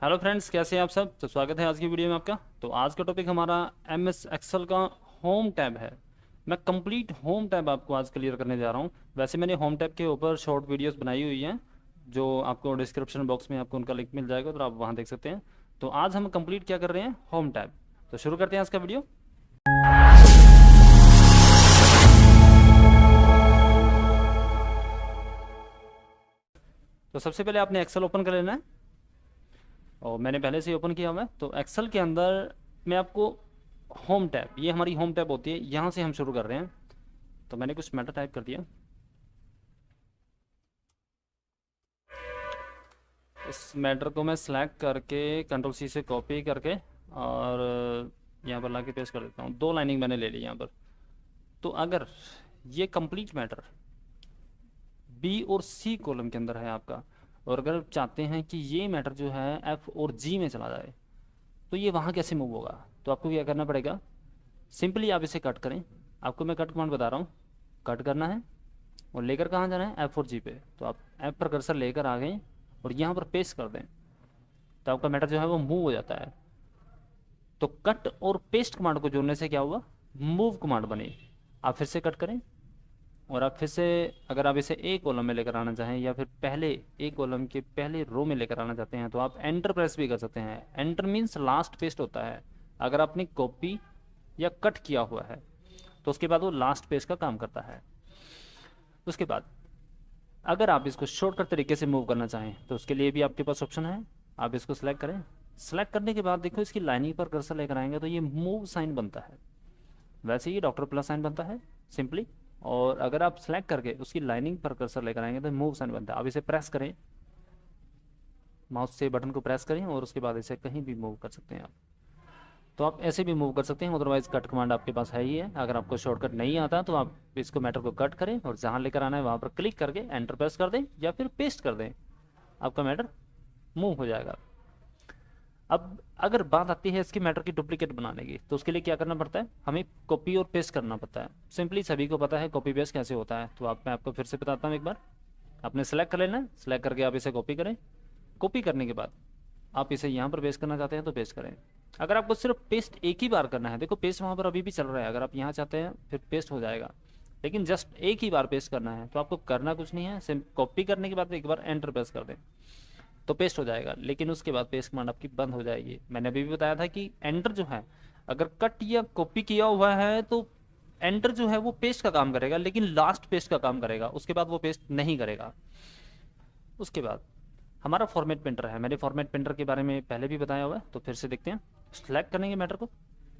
Hello friends, कैसे हैं आप सब। तो स्वागत है आज की वीडियो में आपका। तो आज का टॉपिक हमारा एमएस एक्सेल का होम टैब है। मैं कंप्लीट होम टैब आपको आज क्लियर करने जा रहा हूं। वैसे मैंने होम टैब के ऊपर शॉर्ट वीडियोस बनाई हुई हैं, जो आपको डिस्क्रिप्शन बॉक्स में आपको उनका लिंक मिल जाएगा, तो आप वहां देख सकते हैं। तो आज हम कंप्लीट क्या कर रहे हैं, होम टैब। तो शुरू करते हैं आज का वीडियो। तो सबसे पहले आपने एक्सेल ओपन कर लेना है, और मैंने पहले से ही ओपन किया हुआ है। तो एक्सेल के अंदर मैं आपको होम टैब, ये हमारी होम टैब होती है, यहाँ से हम शुरू कर रहे हैं। तो मैंने कुछ मैटर टाइप कर दिया। इस मैटर को मैं सेलेक्ट करके कंट्रोल सी से कॉपी करके और यहाँ पर ला के पेस्ट कर देता हूँ। दो लाइनिंग मैंने ले ली यहाँ पर। तो अगर ये कंप्लीट मैटर बी और सी कॉलम के अंदर है आपका, और अगर आप चाहते हैं कि ये मैटर जो है एफ और जी में चला जाए, तो ये वहाँ कैसे मूव होगा। तो आपको क्या करना पड़ेगा, सिंपली आप इसे कट करें। आपको मैं कट कमांड बता रहा हूँ। कट करना है और लेकर कहाँ जाना है, एफ और जी पे। तो आप एफ पर कर्सर लेकर आ गए और यहाँ पर पेस्ट कर दें, तो आपका मैटर जो है वो मूव हो जाता है। तो कट और पेस्ट कमांड को जोड़ने से क्या हुआ, मूव कमांड बनी। आप फिर से कट करें और आप फिर से, अगर आप इसे ए कॉलम में लेकर आना चाहें या फिर पहले ए कॉलम के पहले रो में लेकर आना चाहते हैं, तो आप एंटर प्रेस भी कर सकते हैं। एंटर मीन्स लास्ट पेस्ट होता है। अगर आपने कॉपी या कट किया हुआ है तो उसके बाद वो लास्ट पेज का काम करता है। उसके बाद अगर आप इसको शॉर्टकट तरीके से मूव करना चाहें तो उसके लिए भी आपके पास ऑप्शन है। आप इसको सिलेक्ट करें। सेलेक्ट करने के बाद देखो, इसकी लाइनिंग पर कर्सर लेकर आएंगे तो ये मूव साइन बनता है। वैसे ही डॉक्टर प्लस साइन बनता है सिंपली। और अगर आप सेलेक्ट करके उसकी लाइनिंग पर कर्सर लेकर आएंगे तो मूव साइन बनता है। आप इसे प्रेस करें, माउस से बटन को प्रेस करें और उसके बाद इसे कहीं भी मूव कर सकते हैं आप। तो आप ऐसे भी मूव कर सकते हैं, अदरवाइज कट कमांड आपके पास है ही है। अगर आपको शॉर्टकट नहीं आता तो आप इसको मैटर को कट करें और जहां लेकर आना है वहां पर क्लिक करके एंटर प्रेस कर दें या फिर पेस्ट कर दें, आपका मैटर मूव हो जाएगा। अब अगर बात आती है इसकी मैटर की डुप्लीकेट बनाने की, तो उसके लिए क्या करना पड़ता है, हमें कॉपी और पेस्ट करना पड़ता है। सिंपली सभी को पता है कॉपी पेस्ट कैसे होता है। तो मैं आपको फिर से बताता हूँ एक बार। आपने सेलेक्ट कर लेना है, सेलेक्ट करके आप इसे कॉपी करें। कॉपी करने के बाद आप इसे यहाँ पर पेस्ट करना चाहते हैं तो पेस्ट करें। अगर आपको सिर्फ पेस्ट एक ही बार करना है, देखो पेस्ट वहाँ पर अभी भी चल रहा है, अगर आप यहाँ चाहते हैं फिर पेस्ट हो जाएगा, लेकिन जस्ट एक ही बार पेस्ट करना है तो आपको करना कुछ नहीं है। सिर्फ कॉपी करने के बाद एक बार एंटर प्रेस कर दें तो पेस्ट हो जाएगा, लेकिन उसके बाद पेस्ट कमांड आपकी बंद हो जाएगी। मैंने अभी भी बताया था कि एंटर जो है, अगर कट या कॉपी किया हुआ है तो एंटर जो है वो पेस्ट का काम करेगा, लेकिन लास्ट पेस्ट का काम करेगा, उसके बाद वो पेस्ट नहीं करेगा। उसके बाद हमारा फॉर्मेट प्रिंटर है। मैंने फॉर्मेट प्रिंटर के बारे में पहले भी बताया हुआ है, तो फिर से देखते हैं। सेलेक्ट करेंगे मैटर को।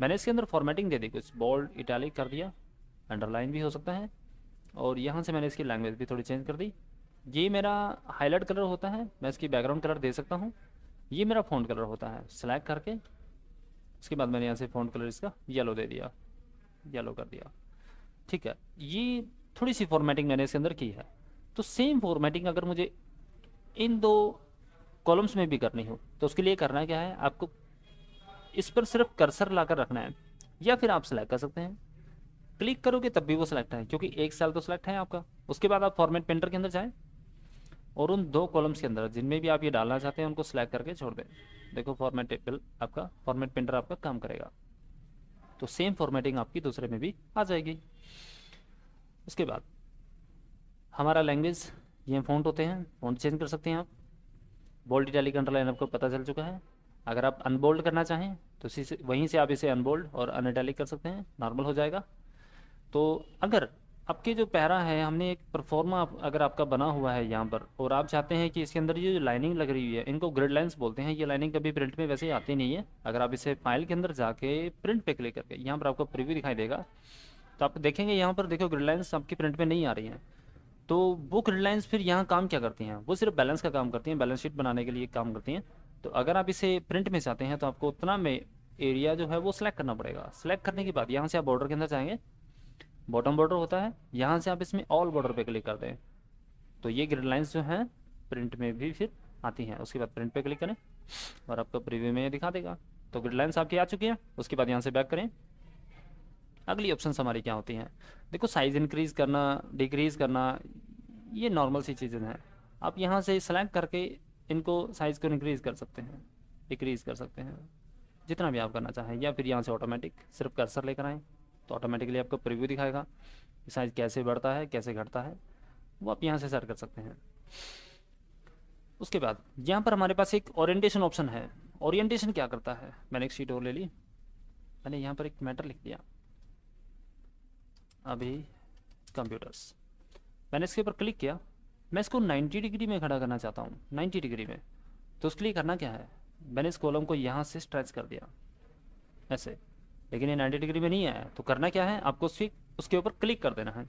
मैंने इसके अंदर फॉर्मेटिंग दे दी, कुछ बोल्ड इटैलिक कर दिया, अंडरलाइन भी हो सकता है, और यहाँ से मैंने इसकी लैंग्वेज भी थोड़ी चेंज कर दी। ये मेरा हाईलाइट कलर होता है, मैं इसकी बैकग्राउंड कलर दे सकता हूँ। ये मेरा फ़ॉन्ट कलर होता है। सेलेक्ट करके उसके बाद मैंने यहाँ से फ़ॉन्ट कलर इसका येलो दे दिया, येलो कर दिया। ठीक है, ये थोड़ी सी फॉर्मेटिंग मैंने इसके अंदर की है। तो सेम फॉर्मेटिंग अगर मुझे इन दो कॉलम्स में भी करनी हो तो उसके लिए करना क्या है, आपको इस पर सिर्फ कर्सर लाकर रखना है, या फिर आप सेलेक्ट कर सकते हैं। क्लिक करोगे तब भी वो सिलेक्ट है, क्योंकि एक सेल तो सिलेक्ट है आपका। उसके बाद आप फॉर्मेट पेंटर के अंदर जाएं और उन दो कॉलम्स के अंदर जिनमें भी आप ये डालना चाहते हैं उनको सिलेक्ट करके छोड़ दें। देखो फॉर्मेट टेबल आपका, फॉर्मेट पेंटर आपका काम करेगा। तो सेम फॉर्मेटिंग आपकी दूसरे में भी आ जाएगी। उसके बाद हमारा लैंग्वेज, ये फ़ॉन्ट होते हैं, फ़ॉन्ट चेंज कर सकते हैं आप। बोल्ड इटैलिक अंडरलाइन आपको पता चल चुका है। अगर आप अनबोल्ड करना चाहें तो इसी से, वहीं से आप इसे अनबोल्ड और अनइटैलिक कर सकते हैं, नॉर्मल हो जाएगा। तो अगर आपके जो पैरा है, हमने एक परफॉर्मा अगर आपका बना हुआ है यहाँ पर, और आप चाहते हैं कि इसके अंदर ये जो लाइनिंग लग रही हुई है, इनको ग्रिड लाइंस बोलते हैं। ये लाइनिंग कभी प्रिंट में वैसे आती नहीं है। अगर आप इसे फाइल के अंदर जाके प्रिंट पे क्लिक करके यहाँ पर आपको प्रीव्यू दिखाई देगा, तो आप देखेंगे यहाँ पर, देखो ग्रिड लाइन्स आपकी प्रिंट में नहीं आ रही हैं। तो वो ग्रिड लाइन्स फिर यहाँ काम क्या करती हैं, वो सिर्फ बैलेंस का काम करती हैं, बैलेंस शीट बनाने के लिए काम करती हैं। तो अगर आप इसे प्रिंट में चाहते हैं तो आपको उतना में एरिया जो है वो सिलेक्ट करना पड़ेगा। सिलेक्ट करने के बाद यहाँ से आप बॉर्डर के अंदर जाएंगे, बॉटम बॉर्डर होता है, यहाँ से आप इसमें ऑल बॉर्डर पे क्लिक कर दें, तो ये ग्रिड लाइन्स जो हैं प्रिंट में भी फिर आती हैं। उसके बाद प्रिंट पे क्लिक करें और आपको प्रीव्यू में दिखा देगा। तो ग्रिड लाइन्स आपकी आ चुकी हैं। उसके बाद यहाँ से बैक करें। अगली ऑप्शन हमारी क्या होती हैं, देखो साइज़ इंक्रीज़ करना, डिक्रीज़ करना, ये नॉर्मल सी चीज़ें हैं। आप यहाँ से सेलेक्ट करके इनको साइज़ को इंक्रीज़ कर सकते हैं। डिक्रीज़ कर सकते हैं, जितना भी आप करना चाहें। या फिर यहाँ से ऑटोमेटिक सिर्फ कर्सर लेकर आएँ तो ऑटोमेटिकली आपको प्रीव्यू दिखाएगा, साइज़ कैसे बढ़ता है कैसे घटता है, वो आप यहाँ से सेट कर सकते हैं। उसके बाद यहाँ पर हमारे पास एक ओरिएंटेशन ऑप्शन है। ओरिएंटेशन क्या करता है, मैंने एक शीट और ले ली, मैंने यहाँ पर एक मैटर लिख दिया अभी कंप्यूटर्स, मैंने इसके ऊपर क्लिक किया। मैं इसको 90 डिग्री में खड़ा करना चाहता हूँ, 90 डिग्री में। तो उसके लिए करना क्या है, मैंने इस कॉलम को यहाँ से स्ट्रेच कर दिया ऐसे, लेकिन ये 90 डिग्री में नहीं आया। तो करना क्या है, आपको उसके ऊपर क्लिक कर देना है।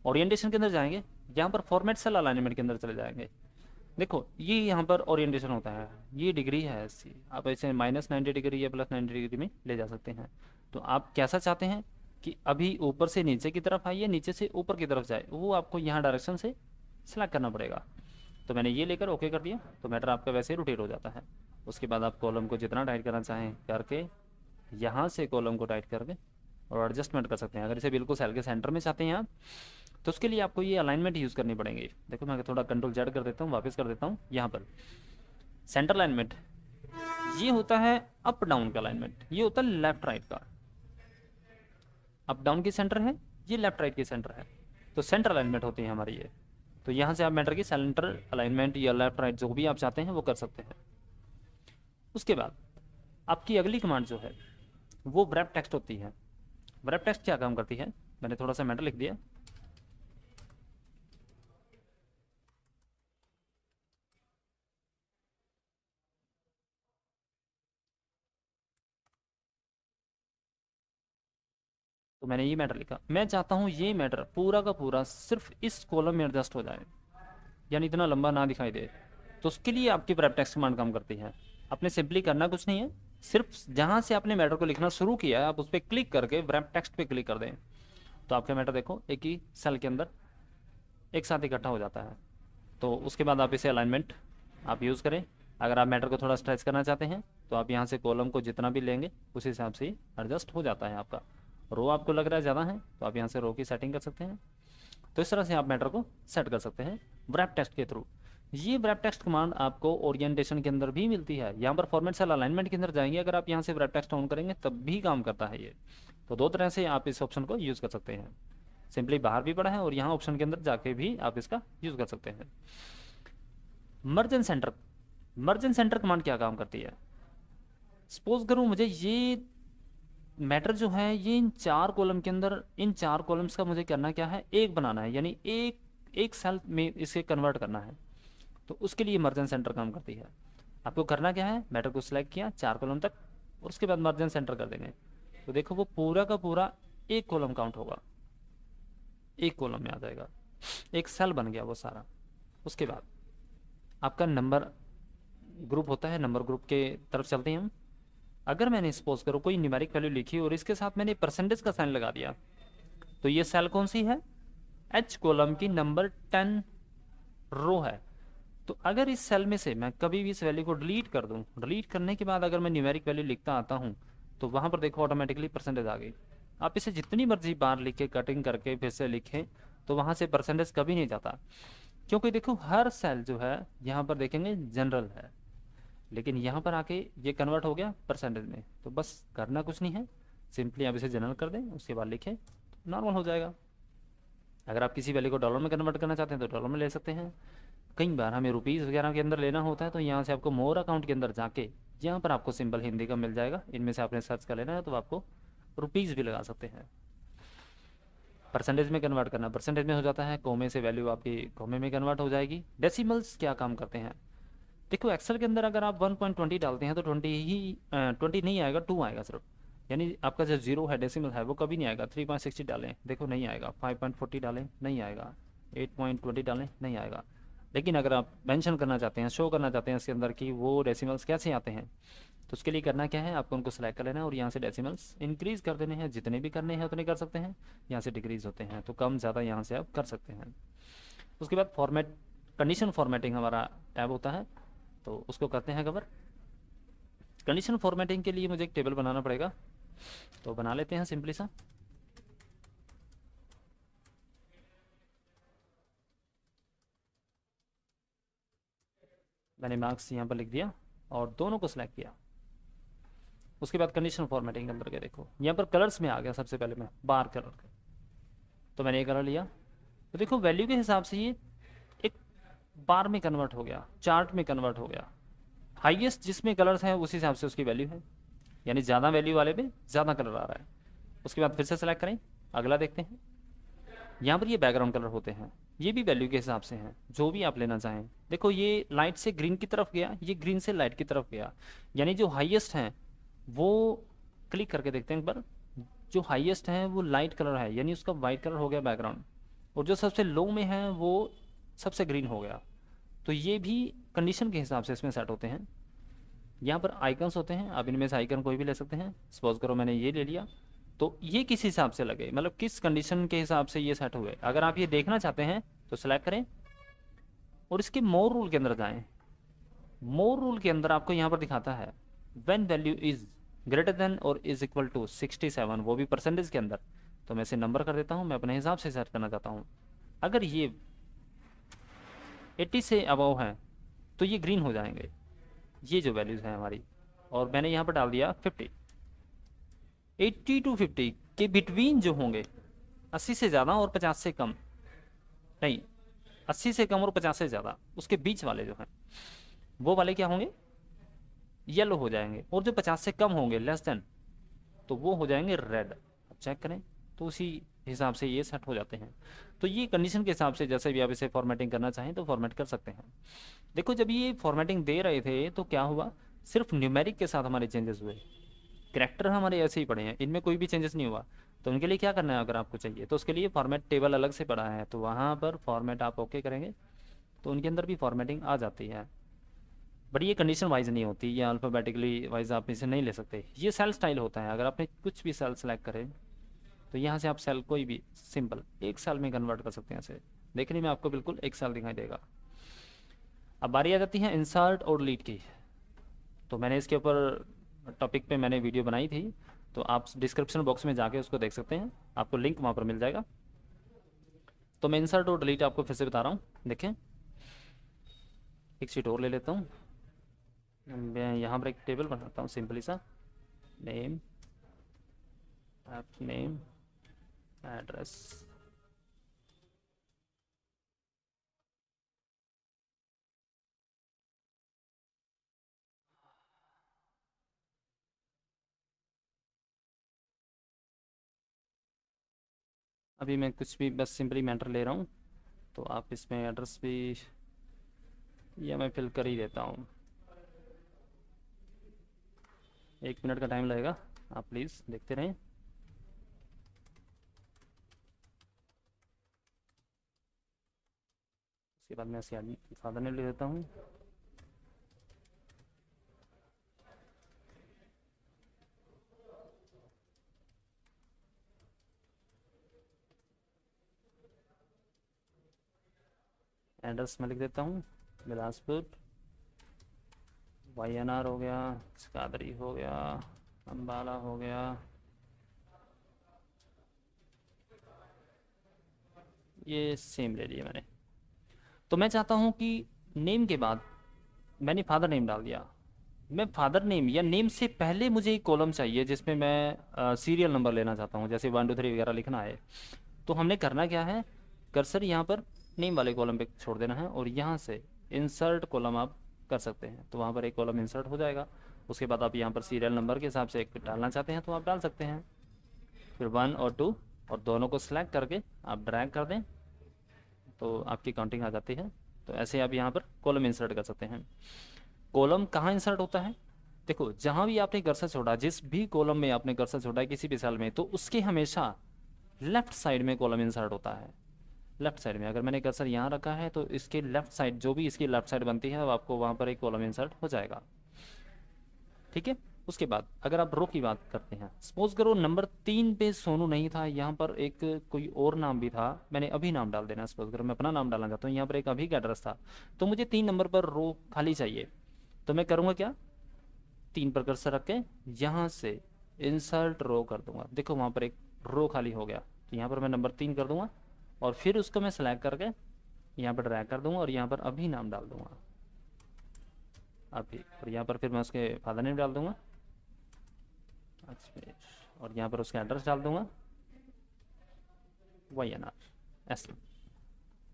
ओरिएंटेशन के अंदर जाएंगे, यहाँ पर फॉर्मेट सेल अलाइनमेंट के अंदर चले जाएंगे। देखो ये यहाँ पर ओरिएंटेशन होता है, ये डिग्री है ऐसी, आप ऐसे -90 डिग्री या +90 डिग्री में ले जा सकते हैं। तो आप कैसा चाहते हैं कि अभी ऊपर से नीचे की तरफ आइए, नीचे से ऊपर की तरफ जाए, वो आपको यहाँ डायरेक्शन से सेलेक्ट करना पड़ेगा। तो मैंने ये लेकर ओके कर दिया, तो मैटर आपका वैसे ही रोटेट हो जाता है। उसके बाद आप कॉलम को जितना टाइट करना चाहें करके, यहाँ से कॉलम को टाइट करके और एडजस्टमेंट कर सकते हैं। अगर इसे बिल्कुल सेल के सेंटर में चाहते हैं आप, तो उसके लिए आपको ये अलाइनमेंट यूज़ करनी पड़ेंगी। देखो मैं थोड़ा कंट्रोल Z कर देता हूँ, वापस कर देता हूँ। यहाँ पर सेंटर अलाइनमेंट ये होता है अप डाउन का अलाइनमेंट, ये होता है लेफ्ट राइट का। अप डाउन की सेंटर है, ये लेफ्ट राइट की सेंटर है। तो सेंटर अलाइनमेंट होती है हमारी ये। तो यहाँ से आप मैटर की सेंटर अलाइनमेंट या लेफ्ट राइट जो भी आप चाहते हैं वो कर सकते हैं। उसके बाद आपकी अगली कमांड जो है वो wrap टेक्स्ट होती है। wrap टेक्स्ट क्या काम करती है, मैंने थोड़ा सा मैटर लिख दिया। तो मैंने ये मैटर लिखा, मैं चाहता हूँ ये मैटर पूरा का पूरा सिर्फ इस कॉलम में एडजस्ट हो जाए, यानी इतना लंबा ना दिखाई दे। तो उसके लिए आपकी wrap टेक्स्ट कमांड काम करती है। आपने सिंपली करना कुछ नहीं है, सिर्फ जहाँ से आपने मैटर को लिखना शुरू किया है आप उस पर क्लिक करके wrap टेक्स्ट पे क्लिक कर दें, तो आपका मैटर देखो एक ही सेल के अंदर एक साथ इकट्ठा हो जाता है। तो उसके बाद आप इसे अलाइनमेंट आप यूज़ करें। अगर आप मैटर को थोड़ा स्ट्रेच करना चाहते हैं तो आप यहाँ से कॉलम को जितना भी लेंगे उस हिसाब से ही एडजस्ट हो जाता है आपका। रो आपको लग रहा है ज़्यादा है तो आप यहाँ से रो की सेटिंग कर सकते हैं। तो इस तरह से आप मैटर को सेट कर सकते हैं wrap टेक्स्ट के थ्रू। ये wrap टेक्स्ट कमांड आपको ओरिएंटेशन के अंदर भी मिलती है। यहाँ पर फॉर्मेट सेल अलाइनमेंट के अंदर जाएंगे, अगर आप यहाँ से wrap टेक्स्ट ऑन करेंगे तब भी काम करता है ये। तो दो तरह से आप इस ऑप्शन को यूज़ कर सकते हैं, सिंपली बाहर भी पड़ा है और यहाँ ऑप्शन के अंदर जाके भी आप इसका यूज़ कर सकते हैं। मर्जन सेंटर, मर्जन सेंटर कमांड क्या काम करती है, सपोज करूँ मुझे ये मैटर जो है ये इन 4 कॉलम के अंदर, इन 4 कॉलम्स का मुझे करना क्या है, एक बनाना है, यानी एक सेल में इसे कन्वर्ट करना है। तो उसके लिए मर्जन सेंटर काम करती है। आपको करना क्या है, मैटर को सिलेक्ट किया 4 कॉलम तक और उसके बाद मर्जन सेंटर कर देंगे। तो देखो वो पूरा का पूरा एक कॉलम काउंट होगा, एक कॉलम में आ जाएगा, एक सेल बन गया वो सारा। उसके बाद आपका नंबर ग्रुप होता है, नंबर ग्रुप के तरफ चलते हैं हम। अगर मैंने सपोज करो कोई न्यूमेरिक वैल्यू लिखी और इसके साथ मैंने परसेंटेज का साइन लगा दिया, तो ये सेल कौन सी है, H कॉलम की नंबर 10 रो है। तो अगर इस सेल में से मैं कभी भी इस वैल्यू को डिलीट कर दूं, डिलीट करने के बाद अगर मैं न्यूमेरिक वैल्यू लिखता आता हूं तो वहां पर देखो ऑटोमेटिकली परसेंटेज आ गई। आप इसे जितनी मर्जी बार लिखे, कटिंग करके फिर से लिखें, तो वहां से परसेंटेज कभी नहीं जाता, क्योंकि देखो हर सेल जो है यहाँ पर देखेंगे जनरल है, लेकिन यहाँ पर आके ये कन्वर्ट हो गया परसेंटेज में। तो बस करना कुछ नहीं है, सिंपली आप इसे जनरल कर दें, उसके बाद लिखें, नॉर्मल हो जाएगा। अगर आप किसी वैल्यू को डॉलर में कन्वर्ट करना चाहते हैं तो डॉलर में ले सकते हैं। कई बार हमें रुपीज़ वगैरह के अंदर लेना होता है, तो यहाँ से आपको मोर अकाउंट के अंदर जाके यहाँ पर आपको सिंपल हिंदी का मिल जाएगा, इनमें से आपने सर्च कर लेना है, तो आपको रुपीज़ भी लगा सकते हैं। परसेंटेज में कन्वर्ट करना परसेंटेज में हो जाता है, कोमे से वैल्यू आपकी कोमे में कन्वर्ट हो जाएगी। डेसिमल्स क्या काम करते हैं, देखो एक्सेल के अंदर अगर आप 1.20 डालते हैं तो 20 नहीं आएगा, 2 आएगा सिर्फ, यानी आपका जो जीरो है डेसिमल है वो कभी नहीं आएगा। 3.60 डालें, देखो नहीं आएगा। 5.40 डालें, नहीं आएगा। 8.20 डालें, नहीं आएगा। लेकिन अगर आप मेंशन करना चाहते हैं, शो करना चाहते हैं इसके अंदर कि वो डेसिमल्स कैसे आते हैं, तो उसके लिए करना क्या है, आपको उनको सेलेक्ट कर लेना है और यहाँ से डेसिमल्स इंक्रीज़ कर देने हैं, जितने भी करने हैं उतने कर सकते हैं। यहाँ से डिक्रीज़ होते हैं तो कम ज़्यादा यहाँ से आप कर सकते हैं। उसके बाद फॉर्मेट, कंडीशन फॉर्मेटिंग हमारा टैब होता है, तो उसको करते हैं कवर। कंडीशन फॉर्मेटिंग के लिए मुझे एक टेबल बनाना पड़ेगा, तो बना लेते हैं सिंपली सा। मैंने मार्क्स यहाँ पर लिख दिया, और दोनों को सिलेक्ट किया। उसके बाद कंडीशनल फॉर्मेटिंग के अंदर के देखो यहाँ पर कलर्स में आ गया, सबसे पहले मैं बार कलर का, तो मैंने ये कलर लिया, तो देखो वैल्यू के हिसाब से ये एक बार में कन्वर्ट हो गया, चार्ट में कन्वर्ट हो गया। हाईएस्ट जिसमें कलर्स हैं उस हिसाब से उसकी वैल्यू है, यानी ज़्यादा वैल्यू वाले पे ज़्यादा कलर आ रहा है। उसके बाद फिर से सेलेक्ट करें, अगला देखते हैं। यहाँ पर ये बैकग्राउंड कलर होते हैं, ये भी वैल्यू के हिसाब से हैं, जो भी आप लेना चाहें। देखो ये लाइट से ग्रीन की तरफ गया, ये ग्रीन से लाइट की तरफ गया, यानी जो हाईएस्ट हैं वो क्लिक करके देखते हैं एक बार, जो हाईएस्ट है वो लाइट कलर है, यानी उसका वाइट कलर हो गया बैकग्राउंड, और जो सबसे लो में है वो सबसे ग्रीन हो गया। तो ये भी कंडीशन के हिसाब से इसमें सेट होते हैं। यहाँ पर आइकन्स होते हैं, आप इनमें से आइकन कोई भी ले सकते हैं। सपोज करो मैंने ये ले लिया, तो ये किस हिसाब से लगे, मतलब किस कंडीशन के हिसाब से ये सेट हुए। अगर आप ये देखना चाहते हैं तो सेलेक्ट करें और इसके मोर रूल के अंदर जाएं। मोर रूल के अंदर आपको यहाँ पर दिखाता है when value is greater than और इज इक्वल टू 67, वो भी परसेंटेज के अंदर। तो मैं इसे नंबर कर देता हूँ, मैं अपने हिसाब से सेट करना चाहता हूँ। अगर ये 80 से अबव है तो ये ग्रीन हो जाएंगे, ये जो वैल्यूज़ हैं हमारी। और मैंने यहाँ पर डाल दिया 50। 80 टू 50 के बिटवीन जो होंगे, 80 से ज़्यादा और 50 से कम, नहीं 80 से कम और 50 से ज़्यादा, उसके बीच वाले जो हैं वो वाले क्या होंगे, येलो हो जाएंगे। और जो 50 से कम होंगे, लेस देन, तो वो हो जाएंगे रेड। अब चेक करें तो उसी हिसाब से ये सेट हो जाते हैं। तो ये कंडीशन के हिसाब से जैसे भी आप इसे फॉर्मेटिंग करना चाहें तो फॉर्मेट कर सकते हैं। देखो जब ये फॉर्मेटिंग दे रहे थे तो क्या हुआ, सिर्फ न्यूमेरिक के साथ हमारे चेंजेस हुए, कैरेक्टर हमारे ऐसे ही पड़े हैं, इनमें कोई भी चेंजेस नहीं हुआ। तो उनके लिए क्या करना है, अगर आपको चाहिए तो उसके लिए फॉर्मेट टेबल अलग से पड़ा है, तो वहाँ पर फॉर्मेट आप ओके करेंगे तो उनके अंदर भी फॉर्मेटिंग आ जाती है। बट ये कंडीशन वाइज नहीं होती, ये अल्फ़ाबेटिकली वाइज आप इसे नहीं ले सकते। ये सेल स्टाइल होता है, अगर आपने कुछ भी सेल सेलेक्ट करें तो यहाँ से आप सेल कोई भी सिंपल एक साल में कन्वर्ट कर सकते हैं। ऐसे देखने में आपको बिल्कुल एक साल दिखाई देगा। अब बारी आ जाती है इंसर्ट और डिलीट की। तो मैंने इसके ऊपर टॉपिक पे मैंने वीडियो बनाई थी, तो आप डिस्क्रिप्शन बॉक्स में जाके उसको देख सकते हैं, आपको लिंक वहाँ पर मिल जाएगा। तो मैं इंसर्ट और डिलीट आपको फिर से बता रहा हूँ। देखें एक शीट और ले लेता हूँ, मैं यहाँ पर एक टेबल बनाता हूँ सिंपली सा, नेम, ऐप नेम, एड्रेस, अभी मैं कुछ भी बस सिंपली मैटर ले रहा हूँ, तो आप इसमें एड्रेस भी या मैं फिल कर ही देता हूँ। 1 मिनट का टाइम लगेगा, आप प्लीज़ देखते रहें। उसके बाद मैं फादर नेम ले देता हूँ। एड्रेस में लिख देता हूँ बिलासपुर, YNR हो गया, कादरी हो गया, अम्बाला हो गया, ये सेम ले लिया मैंने। तो मैं चाहता हूँ कि नेम के बाद मैंने फादर नेम डाल दिया, मैं फादर नेम या नेम से पहले मुझे एक कॉलम चाहिए जिसमें मैं सीरियल नंबर लेना चाहता हूँ, जैसे 1 2 3 वगैरह लिखना है। तो हमने करना क्या है, कर्सर यहाँ पर नेम वाले कॉलम पे छोड़ देना है और यहाँ से इंसर्ट कॉलम आप कर सकते हैं, तो वहाँ पर एक कॉलम इंसर्ट हो जाएगा। उसके बाद आप यहाँ पर सीरियल नंबर के हिसाब से एक डालना चाहते हैं तो आप डाल सकते हैं, फिर 1 और 2 और दोनों को सिलेक्ट करके आप ड्रैग कर दें तो आपकी काउंटिंग आ जाती है। तो ऐसे आप यहाँ पर कॉलम इंसर्ट कर सकते हैं। कॉलम कहाँ इंसर्ट होता है, देखो जहाँ भी आपने कर्सर छोड़ा, जिस भी कॉलम में आपने कर्सर छोड़ा है किसी भी सेल में, तो उसके हमेशा लेफ्ट साइड में कॉलम इंसर्ट होता है। लेफ्ट साइड में अगर मैंने कर्सर यहाँ रखा है तो इसके लेफ्ट साइड, जो भी इसकी लेफ्ट साइड बनती है, आपको वहाँ पर एक कॉलम इंसर्ट हो जाएगा। ठीक है। उसके बाद अगर आप रो की बात करते हैं, सपोज करो नंबर 3 पे सोनू नहीं था, यहाँ पर एक कोई और नाम भी था, मैंने अभी नाम डाल देना। सपोज करो मैं अपना नाम डालना चाहता हूँ, यहाँ पर एक अभी का एड्रेस था, तो मुझे 3 नंबर पर रो खाली चाहिए। तो मैं करूँगा क्या, 3 पर कर्सर रख के यहाँ से इंसर्ट रो कर दूंगा। देखो वहाँ पर एक रो खाली हो गया, तो यहाँ पर मैं नंबर 3 कर दूंगा और फिर उसको मैं सेलेक्ट करके यहाँ पर ड्रैग कर दूंगा और यहाँ पर अभी नाम डाल दूंगा। अभी, और यहाँ पर फिर मैं उसके फादर नेम डाल दूँगा, और यहाँ पर उसका एड्रेस डाल दूँगा YNR ऐसे।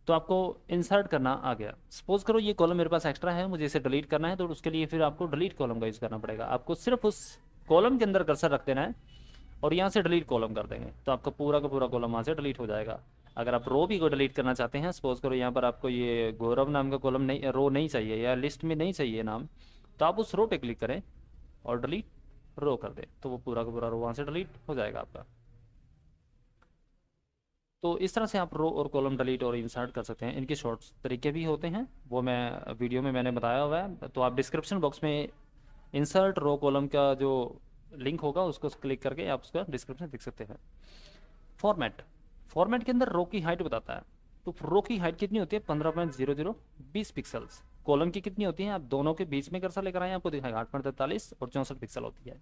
तो आपको इंसर्ट करना आ गया। सपोज करो ये कॉलम मेरे पास एक्स्ट्रा है, मुझे इसे डिलीट करना है, तो उसके लिए फिर आपको डिलीट कॉलम का यूज़ करना पड़ेगा। आपको सिर्फ उस कॉलम के अंदर कर्सर रख देना है और यहाँ से डिलीट कॉलम कर देंगे, तो आपका पूरा का पूरा कॉलम वहाँ से डिलीट हो जाएगा। अगर आप रो भी को डिलीट करना चाहते हैं, सपोज करो यहाँ पर आपको ये गौरव नाम का कॉलम नहीं, रो नहीं चाहिए या लिस्ट में नहीं चाहिए नाम, तो आप उस रो पे क्लिक करें और डिलीट रो कर दें, तो वो पूरा का पूरा रो वहाँ से डिलीट हो जाएगा आपका। तो इस तरह से आप रो और कॉलम डिलीट और इंसर्ट कर सकते हैं। इनके शॉर्ट्स तरीके भी होते हैं, वो मैं वीडियो में मैंने बताया हुआ है, तो आप डिस्क्रिप्शन बॉक्स में इंसर्ट रो कॉलम का जो लिंक होगा उसको क्लिक करके आप उसका डिस्क्रिप्शन देख सकते हैं। फॉर्मेट, फॉर्मेट के अंदर रो की हाइट बताता है। तो रो की हाइट कितनी होती है? 15.00 20 पिक्सल्स। कॉलम की कितनी होती है? आप दोनों के बीच में कर्सर लेकर आए, आपको दिखाएगा 8.43 और 64 पिक्सल होती है।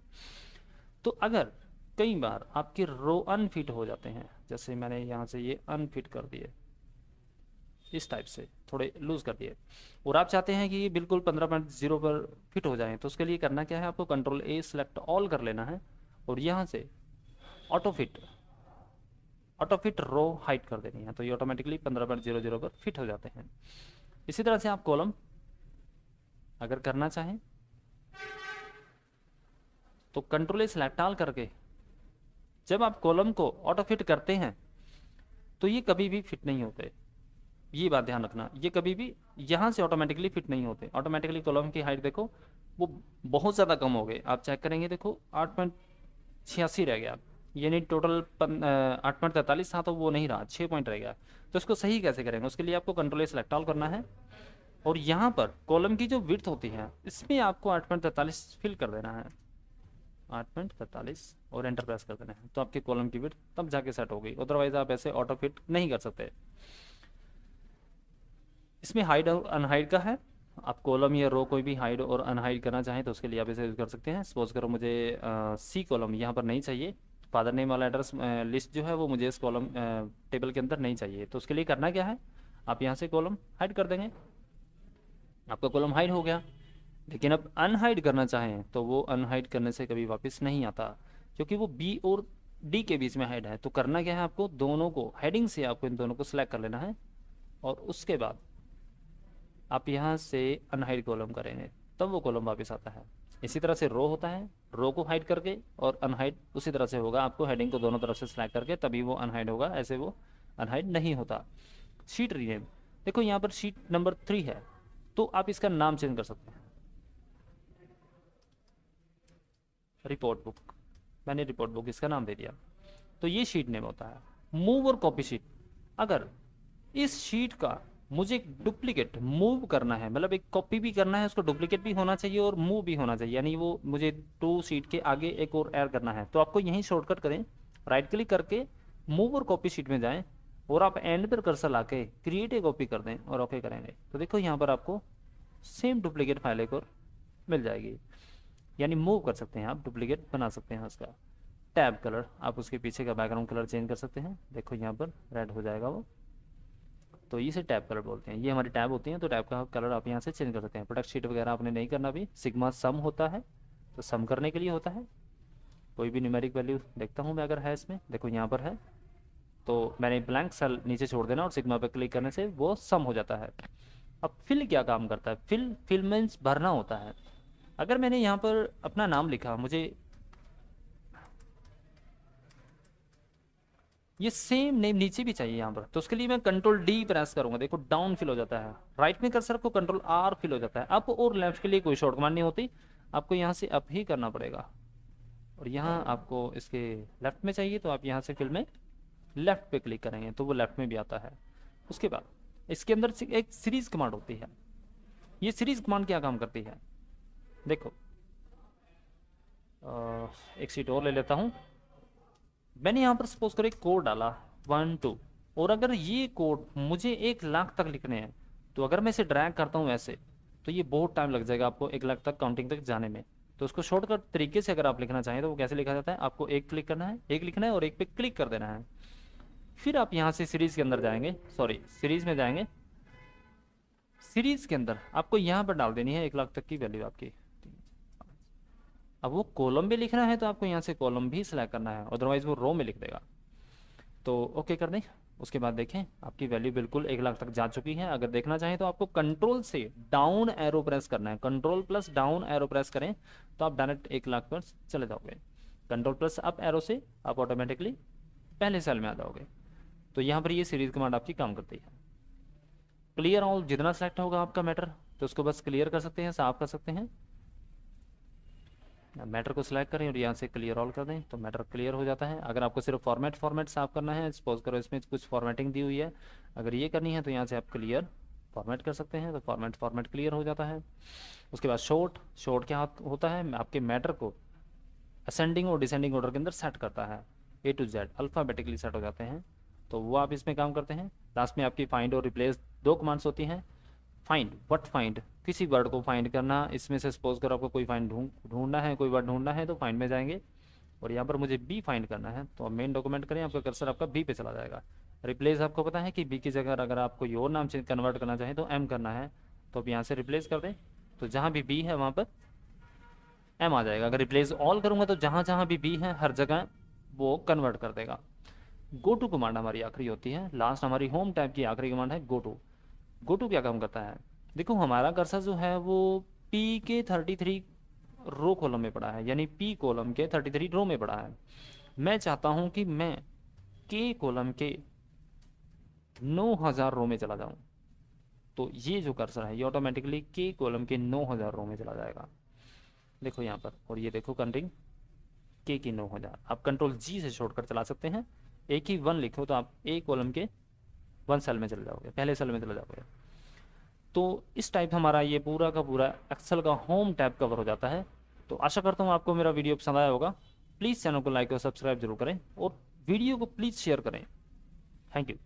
तो अगर कई बार आपके रो अनफिट हो जाते हैं, जैसे मैंने यहाँ से ये अनफिट कर दिए, इस टाइप से थोड़े लूज कर दिए, और आप चाहते हैं कि ये बिल्कुल 15.0 पर फिट हो जाएं, तो उसके लिए करना क्या है? आपको Ctrl+A सेलेक्ट ऑल कर लेना है और यहाँ से ऑटो फिट रो हाइट कर देनी है, तो ये ऑटोमेटिकली 15.00 पर फिट हो जाते हैं। इसी तरह से आप कॉलम अगर करना चाहें तो Ctrl+A सेलेक्ट ऑल करके जब आप कॉलम को ऑटो फिट करते हैं तो ये कभी भी फिट नहीं होते। ये बात ध्यान रखना, ये कभी भी यहाँ से ऑटोमेटिकली फिट नहीं होते। ऑटोमेटिकली कॉलम की हाइट देखो वो बहुत ज़्यादा कम हो गए, आप चेक करेंगे देखो 8.86 रह गया, यानी टोटल 8.43 था, तो वो नहीं रहा, 6 पॉइंट रह गया। तो इसको सही कैसे करेंगे? उसके लिए आपको Ctrl+A सेलेक्ट ऑल करना है और यहाँ पर कॉलम की जो विड्थ होती है इसमें आपको 8.43 फिल कर देना है, 8.43, और एंटर प्रेस कर देना है, तो आपके कॉलम की विड्थ तब जाके सेट हो गई। अदरवाइज आप ऐसे ऑटो फिट नहीं कर सकते। इसमें हाइड और अनहाइड का है, आप कॉलम या रो कोई भी हाइड और अनहाइड करना चाहें तो उसके लिए आप इसे यूज़ कर सकते हैं। सपोज करो मुझे सी कॉलम यहाँ पर नहीं चाहिए, फादर नेम वाला एड्रेस लिस्ट जो है वो मुझे इस कॉलम टेबल के अंदर नहीं चाहिए, तो उसके लिए करना क्या है? आप यहाँ से कॉलम हाइड कर देंगे, आपका कॉलम हाइड हो गया। लेकिन अब अनहाइड करना चाहें तो वो अनहाइड करने से कभी वापस नहीं आता, क्योंकि वो बी और डी के बीच में हाइड है। तो करना क्या है? आपको दोनों को हेडिंग से आपको इन दोनों को सिलेक्ट कर लेना है और उसके बाद आप यहाँ से अनहाइड कॉलम करेंगे, तब वो कॉलम वापस आता है। इसी तरह से रो होता है, रो को हाइड करके और अनहाइड उसी तरह से होगा, आपको हेडिंग को दोनों तरफ से सिलेक्ट करके तभी वो अनहाइड होगा, ऐसे वो अनहाइड नहीं होता। शीट रीनेम, देखो यहाँ पर शीट नंबर 3 है, तो आप इसका नाम चेंज कर सकते हैं। रिपोर्ट बुक, मैंने रिपोर्ट बुक इसका नाम दे दिया, तो ये शीट नेम होता है। मूव और कॉपी शीट, अगर इस शीट का मुझे एक डुप्लीकेट मूव करना है, मतलब एक कॉपी भी करना है, उसको डुप्लीकेट भी होना चाहिए और मूव भी होना चाहिए, यानी वो मुझे 2 शीट के आगे एक और ऐड करना है, तो आपको यहीं शॉर्टकट करें, राइट क्लिक करके मूव और कॉपी शीट में जाएं और आप एंड पर कर्सर लाके क्रिएट ए कॉपी कर दें और ओके करेंगे, तो देखो यहाँ पर आपको सेम डुप्लीकेट फाइल एक और मिल जाएगी। यानी मूव कर सकते हैं आप, डुप्लीकेट बना सकते हैं उसका। टैब कलर, आप उसके पीछे का बैकग्राउंड कलर चेंज कर सकते हैं, देखो यहाँ पर रेड हो जाएगा वो, तो इसे टैब कलर बोलते हैं। ये हमारी टैब होती हैं, तो टैब का कलर आप यहाँ से चेंज कर सकते हैं। प्रोडक्ट शीट वगैरह आपने नहीं करना भी, सिग्मा सम होता है, तो सम करने के लिए होता है। कोई भी न्यूमेरिक वैल्यू देखता हूँ मैं अगर है इसमें, देखो यहाँ पर है, तो मैंने ब्लैंक सेल नीचे छोड़ देना और सिग्मा पर क्लिक करने से वो सम हो जाता है। अब फिल क्या काम करता है? फिल मीन्स भरना होता है। अगर मैंने यहाँ पर अपना नाम लिखा, मुझे ये सेम नेम नीचे भी चाहिए यहाँ पर, तो उसके लिए मैं Ctrl+D प्रेस करूंगा, देखो डाउन फिल हो जाता है। राइट में कर्सर को Ctrl+R फिल हो जाता है। अप और लेफ्ट के लिए कोई शॉर्ट कमांड नहीं होती, आपको यहाँ से अप ही करना पड़ेगा। और यहाँ आपको इसके लेफ्ट में चाहिए, तो आप यहाँ से फिल में लेफ्ट पे क्लिक करेंगे तो वो लेफ्ट में भी आता है। उसके बाद इसके अंदर एक सीरीज कमांड होती है। ये सीरीज कमांड क्या काम करती है? देखो एक शीट और ले लेता हूँ। मैंने यहाँ पर सपोज करो एक कोड डाला 1 2, और अगर ये कोड मुझे 1 लाख तक लिखने हैं, तो अगर मैं इसे ड्रैग करता हूँ ऐसे, तो ये बहुत टाइम लग जाएगा आपको 1 लाख तक काउंटिंग तक जाने में। तो उसको शॉर्टकट तरीके से अगर आप लिखना चाहें तो वो कैसे लिखा जाता है? आपको एक क्लिक करना है, एक लिखना है और एक पे क्लिक कर देना है। फिर आप यहाँ से सीरीज के अंदर जाएंगे, सॉरी सीरीज में जाएंगे, सीरीज के अंदर आपको यहाँ पर डाल देनी है 1 लाख तक की वैल्यू आपकी। अब वो कॉलम भी लिखना है तो आपको यहाँ से कॉलम भी सिलेक्ट करना है, अदरवाइज वो रो में लिख देगा। तो ओके कर दें। उसके बाद देखें आपकी वैल्यू बिल्कुल 1 लाख तक जा चुकी है। अगर देखना चाहें तो आपको कंट्रोल से डाउन एरो प्रेस करना है, control plus down arrow press करें तो आप डायरेक्ट 1 लाख पर चले जाओगे। कंट्रोल प्लस अप एरो से आप ऑटोमेटिकली पहले सेल में आ जाओगे। तो यहाँ पर ये सीरीज कमांड आपकी काम करती है। क्लियर ऑल जितना सेलेक्ट होगा आपका मैटर तो उसको बस क्लियर कर सकते हैं, साफ कर सकते हैं। मैटर को सिलेक्ट करें और यहाँ से क्लियर ऑल कर दें तो मैटर क्लियर हो जाता है। अगर आपको सिर्फ फॉर्मेट साफ करना है, सपोज करो इसमें कुछ फॉर्मेटिंग दी हुई है, अगर ये करनी है तो यहाँ से आप क्लियर फॉर्मेट कर सकते हैं, तो फॉर्मेट क्लियर हो जाता है। उसके बाद शॉर्ट क्या होता है, आपके मैटर को असेंडिंग और डिसेंडिंग ऑर्डर के अंदर सेट करता है, A to Z alphabetically set हो जाते हैं, तो वो आप इसमें काम करते हैं। लास्ट में आपकी फाइंड और रिप्लेस 2 कमांड्स होती हैं। फाइंड किसी वर्ड को फाइंड करना, इसमें से सपोज करो आपको कोई फाइंड ढूंढना है, कोई वर्ड ढूंढना है तो फाइंड में जाएंगे और यहाँ पर मुझे बी फाइंड करना है तो मेन डॉक्यूमेंट करें, आपका कर्सर आपका बी पे चला जाएगा। रिप्लेस आपको पता है कि बी की जगह अगर आप कोई और नाम से कन्वर्ट करना चाहें तो एम करना है, तो अब यहाँ से रिप्लेस कर दें तो जहाँ भी बी है वहाँ पर एम आ जाएगा। अगर रिप्लेस ऑल करूँगा तो जहाँ जहाँ भी बी है हर जगह वो कन्वर्ट कर देगा। गो टू कमांड हमारी आखिरी होती है, लास्ट हमारी होम टैब की आखिरी कमांड है गो टू। गो टू क्या काम करता है, देखो हमारा कर्सर जो है वो पी के 33 रो कॉलम में पड़ा है, यानी पी कॉलम के 33 रो में पड़ा है। मैं चाहता हूं कि मैं के कॉलम के 9000 रो में चला जाऊं, तो ये जो कर्सर है ये ऑटोमेटिकली के कॉलम के 9000 रो में चला जाएगा। देखो यहाँ पर, और ये देखो कंटिंग के की 9000। आप कंट्रोल जी से छोड़कर चला सकते हैं। एक ही 1 लिखो तो आप ए कॉलम के 1 सेल में चले जाओगे, पहले सेल में चले जाओगे। तो इस टाइप हमारा ये पूरा का पूरा एक्सेल का होम टैब कवर हो जाता है। तो आशा करता हूँ आपको मेरा वीडियो पसंद आया होगा। प्लीज़ चैनल को लाइक और सब्सक्राइब जरूर करें और वीडियो को प्लीज़ शेयर करें। Thank you.